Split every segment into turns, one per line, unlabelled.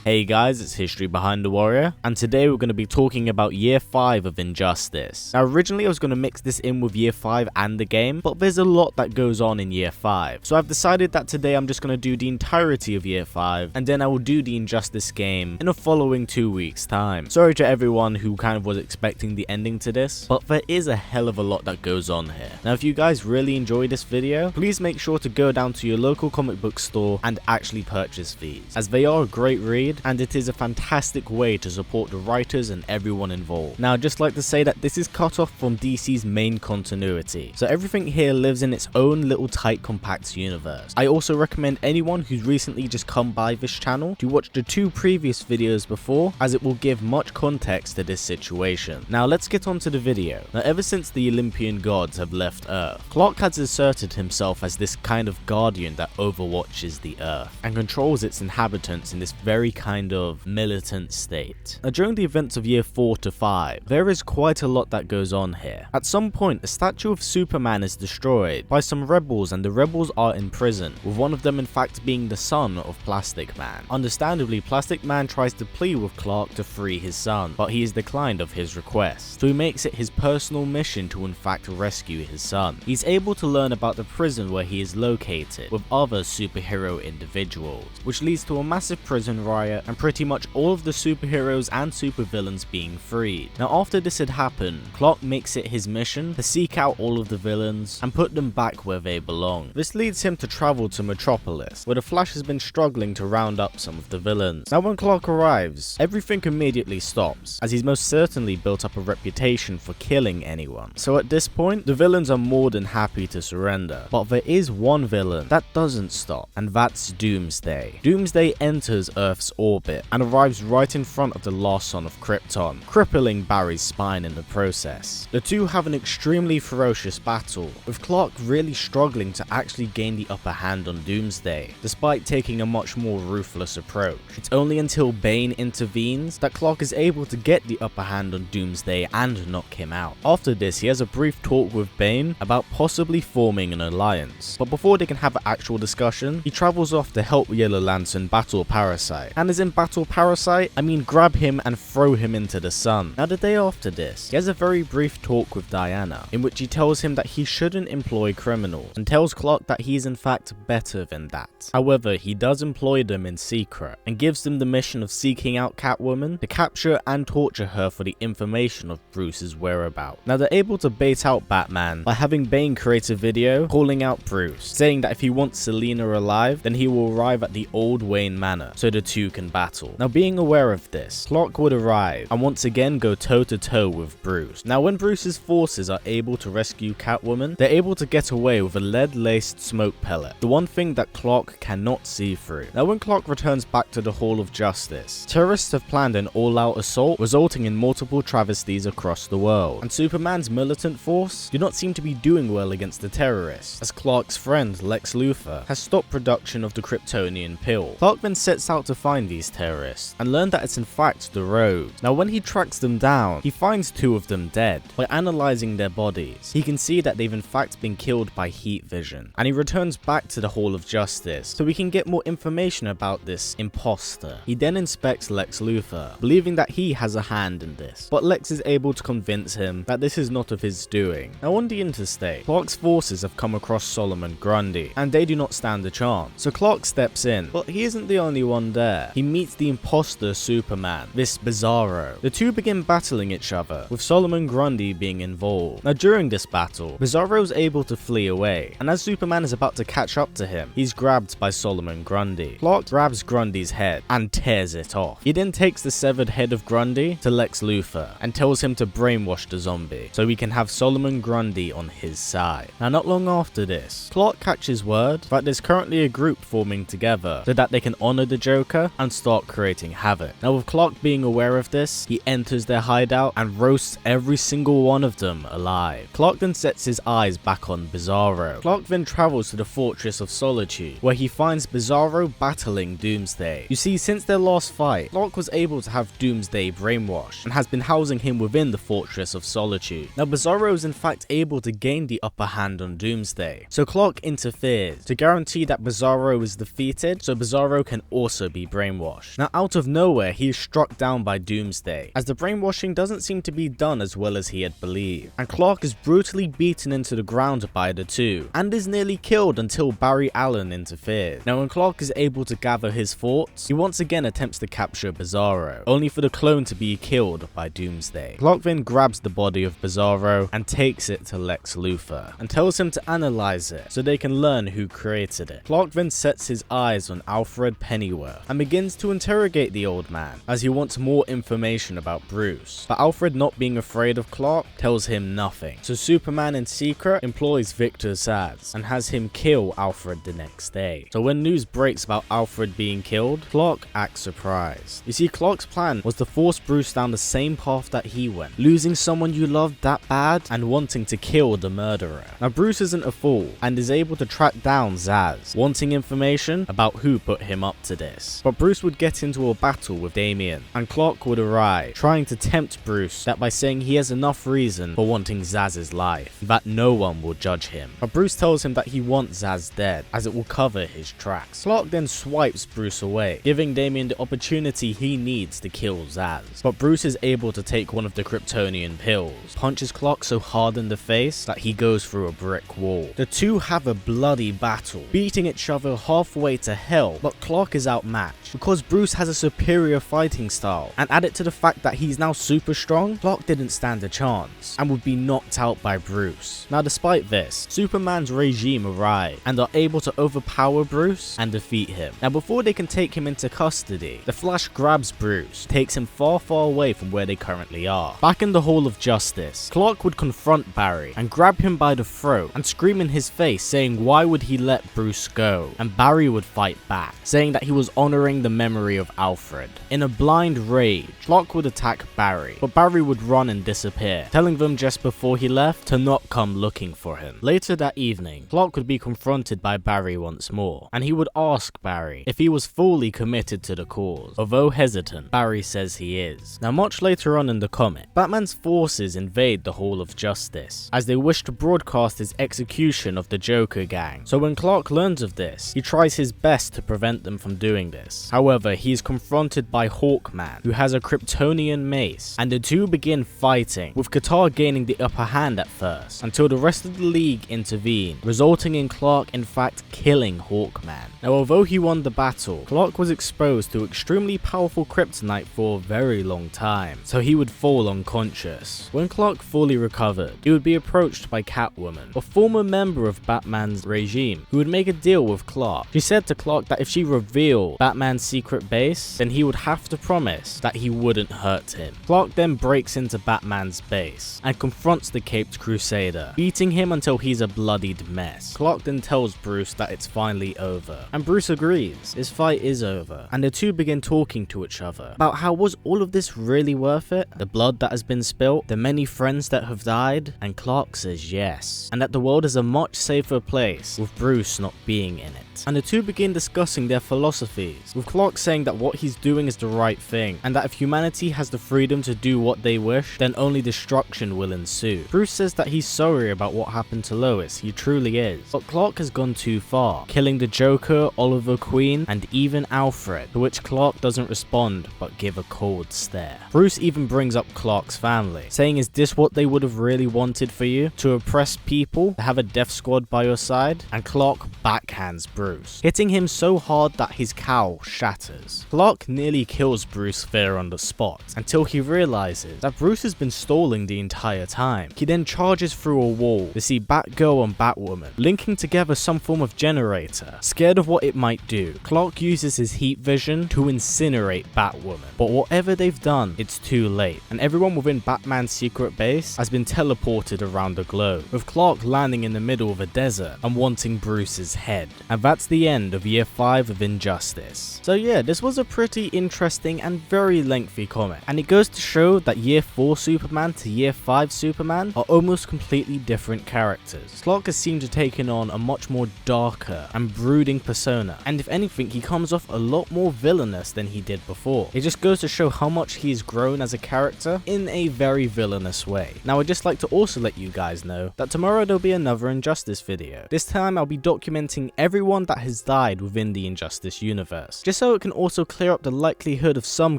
Hey guys, it's History Behind the Warrior, and today we're going to be talking about Year 5 of Injustice. Now originally I was going to mix this in with Year 5 and the game, but there's a lot that goes on in Year 5. So I've decided that today I'm just going to do the entirety of Year 5, and then I will do the Injustice game in the following 2 weeks time. Sorry to everyone who kind of was expecting the ending to this, but there is a hell of a lot that goes on here. Now if you guys really enjoyed this video, please make sure to go down to your local comic book store and actually purchase these, as they are a great read and it is a fantastic way to support the writers and everyone involved. Now I'd just like to say that this is cut off from DC's main continuity, so everything here lives in its own little tight compact universe. I also recommend anyone who's recently just come by this channel to watch the 2 previous videos before, as it will give much context to this situation. Now let's get on to the video. Now ever since the Olympian gods have left Earth, Clark has asserted himself as this kind of guardian that overwatches the Earth and controls its inhabitants in this very kind of militant state. Now during the events of Year 4 to 5, there is quite a lot that goes on here. At some point, a statue of Superman is destroyed by some rebels, and the rebels are in prison, with one of them in fact being the son of Plastic Man. Understandably, Plastic Man tries to plead with Clark to free his son, but he is declined of his request, so he makes it his personal mission to in fact rescue his son. He's able to learn about the prison where he is located with other superhero individuals, which leads to a massive prison riot and pretty much all of the superheroes and supervillains being freed. Now after this had happened, Clark makes it his mission to seek out all of the villains and put them back where they belong. This leads him to travel to Metropolis, where the Flash has been struggling to round up some of the villains. Now when Clark arrives, everything immediately stops, as he's most certainly built up a reputation for killing anyone. So at this point, the villains are more than happy to surrender. But there is one villain that doesn't stop, and that's Doomsday. Doomsday enters Earth's orbit and arrives right in front of the last son of Krypton, crippling Barry's spine in the process. The two have an extremely ferocious battle, with Clark really struggling to actually gain the upper hand on Doomsday, despite taking a much more ruthless approach. It's only until Bane intervenes that Clark is able to get the upper hand on Doomsday and knock him out. After this, he has a brief talk with Bane about possibly forming an alliance, but before they can have an actual discussion, he travels off to help Yellow Lantern battle Parasite. And as in battle Parasite, I mean grab him and throw him into the sun. Now the day after this, he has a very brief talk with Diana, in which he tells him that he shouldn't employ criminals, and tells Clark that he is in fact better than that. However, he does employ them in secret, and gives them the mission of seeking out Catwoman to capture and torture her for the information of Bruce's whereabouts. Now they're able to bait out Batman by having Bane create a video calling out Bruce, saying that if he wants Selina alive, then he will arrive at the old Wayne Manor so the two can battle. Now being aware of this, Clark would arrive and once again go toe to toe with Bruce. Now when Bruce's forces are able to rescue Catwoman, they're able to get away with a lead-laced smoke pellet, the one thing that Clark cannot see through. Now when Clark returns back to the Hall of Justice, terrorists have planned an all-out assault resulting in multiple travesties across the world, and Superman's militant force do not seem to be doing well against the terrorists, as Clark's friend Lex Luthor has stopped production of the Kryptonian pill. Clark then sets out to find these terrorists and learn that it's in fact the Rogues. Now when he tracks them down, he finds 2 of them dead. By analyzing their bodies, he can see that they've in fact been killed by heat vision, and he returns back to the Hall of Justice so we can get more information about this imposter. He then inspects Lex Luthor, believing that he has a hand in this, but Lex is able to convince him that this is not of his doing. Now on the interstate, Clark's forces have come across Solomon Grundy, and they do not stand a chance, so Clark steps in, but he isn't the only one there. He meets the imposter Superman, this Bizarro. The two begin battling each other, with Solomon Grundy being involved. Now during this battle, Bizarro is able to flee away, and as Superman is about to catch up to him, he's grabbed by Solomon Grundy. Clark grabs Grundy's head and tears it off. He then takes the severed head of Grundy to Lex Luthor and tells him to brainwash the zombie so he can have Solomon Grundy on his side. Now not long after this, Clark catches word that there's currently a group forming together so that they can honor the Joker and start creating havoc. Now with Clark being aware of this, he enters their hideout and roasts every single one of them alive. Clark then sets his eyes back on Bizarro. Clark then travels to the Fortress of Solitude, where he finds Bizarro battling Doomsday. You see, since their last fight, Clark was able to have Doomsday brainwashed and has been housing him within the Fortress of Solitude. Now Bizarro is in fact able to gain the upper hand on Doomsday, so Clark interferes to guarantee that Bizarro is defeated so Bizarro can also be brainwashed. brainwashed. Now out of nowhere, he is struck down by Doomsday, as the brainwashing doesn't seem to be done as well as he had believed, and Clark is brutally beaten into the ground by the two, and is nearly killed until Barry Allen interferes. Now when Clark is able to gather his thoughts, he once again attempts to capture Bizarro, only for the clone to be killed by Doomsday. Clark then grabs the body of Bizarro and takes it to Lex Luthor, and tells him to analyze it so they can learn who created it. Clark then sets his eyes on Alfred Pennyworth and begins to interrogate the old man, as he wants more information about Bruce. But Alfred, not being afraid of Clark, tells him nothing. So Superman in secret employs Victor Zsasz and has him kill Alfred the next day. So when news breaks about Alfred being killed, Clark acts surprised. You see, Clark's plan was to force Bruce down the same path that he went, losing someone you loved that bad and wanting to kill the murderer. Now Bruce isn't a fool and is able to track down Zsasz, wanting information about who put him up to this. But Bruce would get into a battle with Damian, and Clark would arrive, trying to tempt Bruce that by saying he has enough reason for wanting Zaz's life, that no one will judge him. But Bruce tells him that he wants Zsasz dead, as it will cover his tracks. Clark then swipes Bruce away, giving Damian the opportunity he needs to kill Zsasz. But Bruce is able to take one of the Kryptonian pills, punches Clark so hard in the face that he goes through a brick wall. The two have a bloody battle, beating each other halfway to hell, but Clark is outmatched because Bruce has a superior fighting style, and added to the fact that he's now super strong, Clark didn't stand a chance and would be knocked out by Bruce. Now despite this, Superman's regime arrive and are able to overpower Bruce and defeat him. Now before they can take him into custody, the Flash grabs Bruce, takes him far away from where they currently are. Back in the Hall of Justice, Clark would confront Barry and grab him by the throat and scream in his face saying why would he let Bruce go, and Barry would fight back, saying that he was honoring the memory of Alfred. In a blind rage, Clark would attack Barry, but Barry would run and disappear, telling them just before he left to not come looking for him. Later that evening, Clark would be confronted by Barry once more, and he would ask Barry if he was fully committed to the cause. Although hesitant, Barry says he is. Now much later on in the comic, Batman's forces invade the Hall of Justice, as they wish to broadcast his execution of the Joker gang. So when Clark learns of this, he tries his best to prevent them from doing this. However, he is confronted by Hawkman, who has a Kryptonian mace, and the two begin fighting, with Qatar gaining the upper hand at first, until the rest of the League intervene, resulting in Clark in fact killing Hawkman. Now although he won the battle, Clark was exposed to extremely powerful kryptonite for a very long time, so he would fall unconscious. When Clark fully recovered, he would be approached by Catwoman, a former member of Batman's regime, who would make a deal with Clark. She said to Clark that if she revealed Batman's secret base, then he would have to promise that he wouldn't hurt him. Clark then breaks into Batman's base and confronts the Caped Crusader, beating him until he's a bloodied mess. Clark then tells Bruce that it's finally over, and Bruce agrees. His fight is over, and the two begin talking to each other about how was all of this really worth it? The blood that has been spilt, the many friends that have died, and Clark says yes, and that the world is a much safer place with Bruce not being in it. And the two begin discussing their philosophies, with Clark saying that what he's doing is the right thing, and that if humanity has the freedom to do what they wish, then only destruction will ensue. Bruce says that he's sorry about what happened to Lois, he truly is, but Clark has gone too far, killing the Joker, Oliver Queen, and even Alfred, to which Clark doesn't respond but give a cold stare. Bruce even brings up Clark's family, saying is this what they would have really wanted for you? To oppress people, to have a death squad by your side? And Clark backhands Bruce, hitting him so hard that his cowl shatters. Clark nearly kills Bruce there on the spot, until he realizes that Bruce has been stalling the entire time. He then charges through a wall to see Batgirl and Batwoman, linking together some form of generator. Scared of what it might do, Clark uses his heat vision to incinerate Batwoman, but whatever they've done, it's too late, and everyone within Batman's secret base has been teleported around the globe, with Clark landing in the middle of a desert and wanting Bruce's head. And that's the end of year 5 of Injustice. So yeah, this was a pretty interesting and very lengthy comic, and it goes to show that year 4 Superman to year 5 Superman are almost completely different characters. Clark has seemed to taken on a much more darker and brooding persona, and if anything he comes off a lot more villainous than he did before. It just goes to show how much he's grown as a character in a very villainous way. Now I'd just like to also let you guys know that tomorrow there'll be another Injustice video. This time I'll be documenting everyone that has died within the Injustice universe, just just so it can also clear up the likelihood of some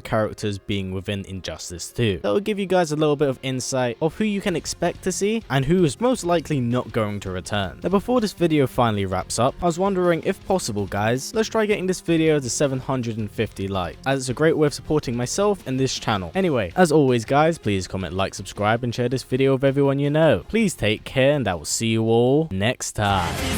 characters being within Injustice 2. That will give you guys a little bit of insight of who you can expect to see and who is most likely not going to return. Now before this video finally wraps up, I was wondering if possible guys, let's try getting this video to 750 likes, as it's a great way of supporting myself and this channel. Anyway, as always guys, please comment, like, subscribe and share this video with everyone you know. Please take care and I will see you all next time.